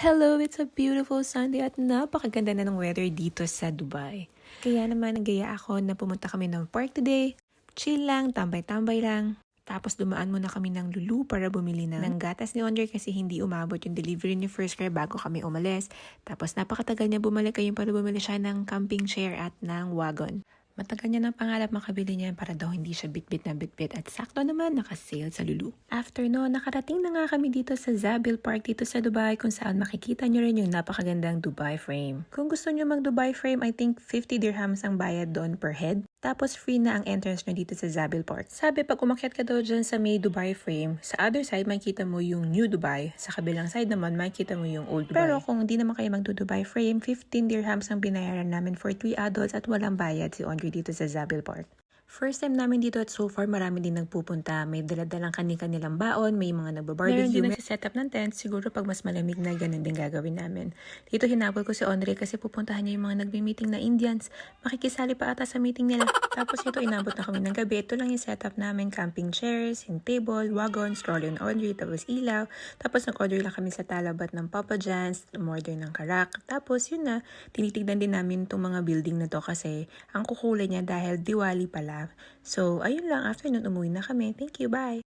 Hello, it's a beautiful Sunday at napakaganda na ng weather dito sa Dubai. Kaya naman nagaya ako na pumunta kami ng park today. Chill lang, tambay-tambay lang. Tapos dumaan muna kami ng Lulu para bumili ng gatas ni Andre kasi hindi umabot yung delivery ni First Care bago kami umalis. Tapos napakatagal niya bumalik kayo para bumili siya ng camping chair at ng wagon. Matagal niya ng pangarap makabili niya para daw hindi siya bitbit na bitbit at sakto naman nakasale sa Lulu. After no, nakarating na nga kami dito sa Zabil Park dito sa Dubai kung saan makikita niyo rin yung napakagandang Dubai frame. Kung gusto niyo mag Dubai frame, I think 50 dirhams ang bayad doon per head. Tapos free na ang entrance nyo dito sa Zabil Park. Sabi pag umakyat ka daw dyan sa may Dubai frame, sa other side makikita mo yung New Dubai. Sa kabilang side naman makikita mo yung Old Dubai. Pero kung hindi naman kayo magdo-Dubai frame, 15 dirhams ang binayaran namin for 3 adults at walang bayad si Andre dito sa Zabil Park. First time namin dito at so far marami din nagpupunta. May daladalang kanilang baon, may mga nagba-barbecue. Meron din nagsiset up ng tent. Siguro pag mas malamig na, ganun din gagawin namin. Dito hinabol ko si Andre kasi pupuntahan niya yung mga nagme-meeting na Indians. Makikisali pa ata sa meeting nila. Tapos ito inabot na kami ng gabi. Ito lang yung setup namin. Camping chairs, yung table, wagon, stroller and Andre, tapos ilaw. Tapos nag-order lang kami sa Talabat ng Papa John's, umorder ng karak. Tapos yun na, tinitignan din namin itong mga building na to kasi ang kukulay niya dahil Diwali pala. So, ayun lang. After nun, umuwi na kami. Thank you. Bye!